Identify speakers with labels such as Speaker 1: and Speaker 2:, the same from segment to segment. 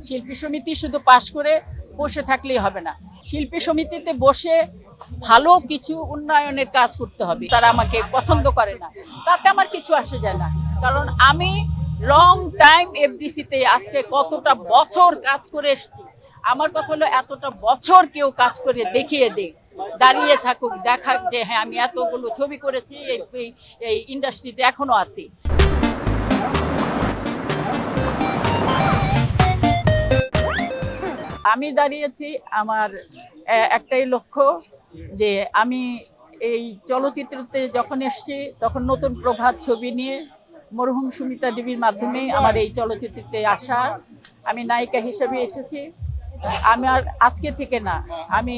Speaker 1: শিল্পী সমিতি শুধু পাশ করে বসে থাকলেই হবে না, শিল্পী সমিতিতে বসে ভালো কিছু উন্নয়নের কাজ করতে হবে। তারা আমাকে পছন্দ করে না, তাতে আমার কিছু আসে যায় না, কারণ আমি লং টাইম এফডিসিতে আজকে কতটা বছর কাজ করে এসেছি। আমার কথা হলো এতটা বছর কেউ কাজ করে দেখিয়ে দেয়, দাঁড়িয়ে থাকুক, দেখাক যে হ্যাঁ আমি এতগুলো ছবি করেছি, এই ইন্ডাস্ট্রিতে এখনো আছি। আমি দাঁড়িয়েছি, আমার একটাই লক্ষ্য যে আমি এই চলচ্চিত্রতে যখন এসেছি তখন নতুন প্রভাত ছবি নিয়ে মরহুম সুমিতা দেবীর মাধ্যমে আমার এই চলচ্চিত্রতে আসা। আমি নায়িকা হিসেবে এসেছি। আমার আজকে থেকে না, আমি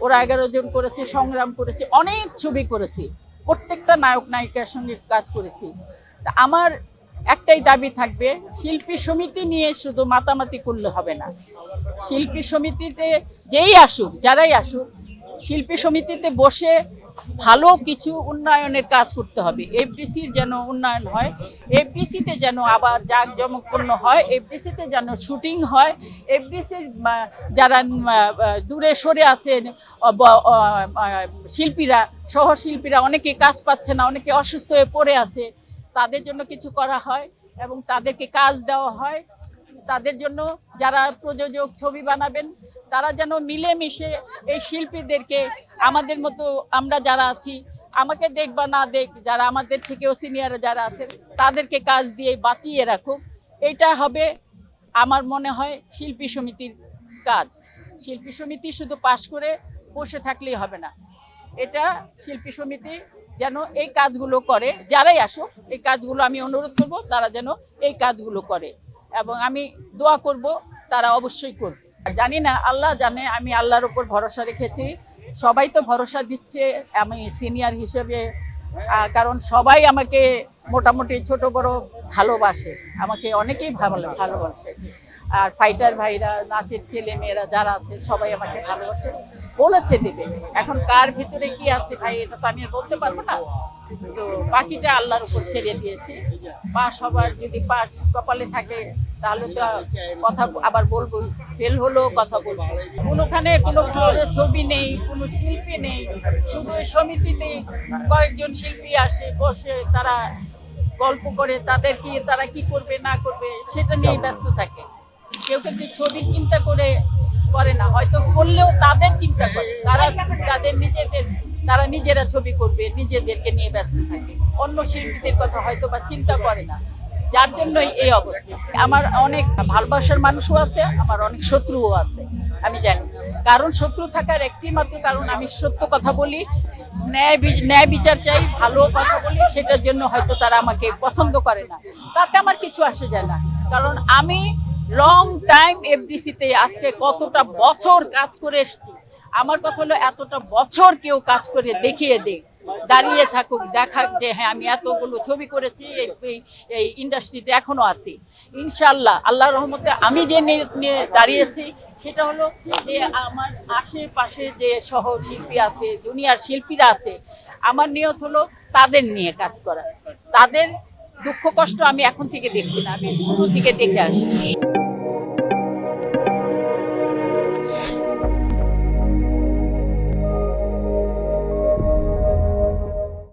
Speaker 1: ওরা 11 জন করেছি, সংগ্রাম করেছি, অনেক ছবি করেছি, প্রত্যেকটা নায়ক নায়িকার সঙ্গে কাজ করেছি। তা আমার একটাই দাবি থাকবে, শিল্পী সমিতি নিয়ে শুধু মাতামাতি করলে হবে না। শিল্পী সমিতিতে যেই আসুক, যারাই আসুক, শিল্পী সমিতিতে বসে ভালো কিছু উন্নয়নের কাজ করতে হবে। এফডিসির যেন উন্নয়ন হয়, এফডিসিতে যেন আবার জাঁকজমকপূর্ণ হয়, এফডিসিতে যেন শুটিং হয়, এফডিসির যারা দূরে সরে আছেন শিল্পীরা, সহশিল্পীরা, অনেকে কাজ পাচ্ছে না, অনেকে অসুস্থ হয়ে পড়ে আছে, তাদের জন্য কিছু করা হয় এবং তাদেরকে কাজ দেওয়া হয়। তাদের জন্য যারা প্রযোজক ছবি বানাবেন তারা যেন মিলেমিশে এই শিল্পীদেরকে, আমাদের মতো আমরা যারা আছি, আমাকে দেখ বা না দেখ, যারা আমাদের থেকেও সিনিয়র যারা আছেন তাদেরকে কাজ দিয়ে বাঁচিয়ে রাখুক। এটা হবে আমার মনে হয় শিল্পী সমিতির কাজ। শিল্পী সমিতি শুধু পাশ করে বসে থাকলেই হবে না, এটা শিল্পী সমিতি যেন এই কাজগুলো করে, যারাই আসুক এই কাজগুলো আমি অনুরোধ করব তারা যেন এই কাজগুলো করে, এবং আমি দোয়া করব তারা অবশ্যই করবে। জানি না, আল্লাহ জানে, আমি আল্লাহর উপর ভরসা রেখেছি। সবাই তো ভরসা দিচ্ছে আমি সিনিয়র হিসেবে, কারণ সবাই আমাকে মোটামুটি ছোট বড় ভালোবাসে, আমাকে অনেকেই ভালোবাসে। আর ফাইটার ভাইরা, নাচের ছেলে মেয়েরা যারা আছে সবাই আমাকে ভালোবাসে, বলেছে দিবে। এখন কার ভিতরে কি আছে ভাই এটা তো আমি বলতে পারবো না, তো বাকিটা আল্লাহর উপর ছেড়ে দিয়েছি। পাস হবার যদি পাস কপালে থাকে তাহলে তো কথা আবার বলবো, ফেল হলেও কথা বলবো। কোনোখানে কোনো ছবি নেই, কোনো শিল্পী নেই, শুধু সমিতিতে কয়েকজন শিল্পী আসে, বসে তারা গল্প করে, তাদেরকে তারা কি করবে না করবে সেটা নিয়েই ব্যস্ত থাকে। কেউ কিন্তু ছবির চিন্তা করে না, হয়তো করলেও তাদের চিন্তা করে, তারা নিজেরা ছবি করবে, নিজেদেরকে নিয়ে ব্যস্ত থাকে, অন্য শিল্পীদের কথা হয়তো বা চিন্তা করে না, যার জন্যই এই অবস্থা। আমার অনেক ভালোবাসার মানুষও আছে, আমার অনেক শত্রুও আছে, আমি জানি। কারণ শত্রু থাকার একটি মাত্র কারণ, আমি সত্য কথা বলি, ন্যায় বিচার চাই, ভালো কথা বলি, সেটার জন্য হয়তো তারা আমাকে পছন্দ করে না, তাতে আমার কিছু আসে যায় না, কারণ আমি লং টাইম এফডিসিতে আজকে কতটা বছর কাজ করে এসেছি। আমার কথা হলো এতটা বছর কেউ কাজ করে দেখিয়ে দেয়, দাঁড়িয়ে থাকুক, দেখাক যে হ্যাঁ আমি এতগুলো ছবি করেছি, এই ইন্ডাস্ট্রিতে এখনো আছি। ইনশাআল্লাহ আল্লাহর রহমতে আমি যে নিয়ে দাঁড়িয়েছি সেটা হলো যে আমার আশেপাশে যে সহশিল্পী আছে, দুনিয়ার শিল্পীরা আছে, আমার নিয়ত হলো তাদের নিয়ে কাজ করা। তাদের দুঃখ কষ্ট আমি এখন থেকে দেখছি না, আমি শুরু থেকে দেখে আসছি।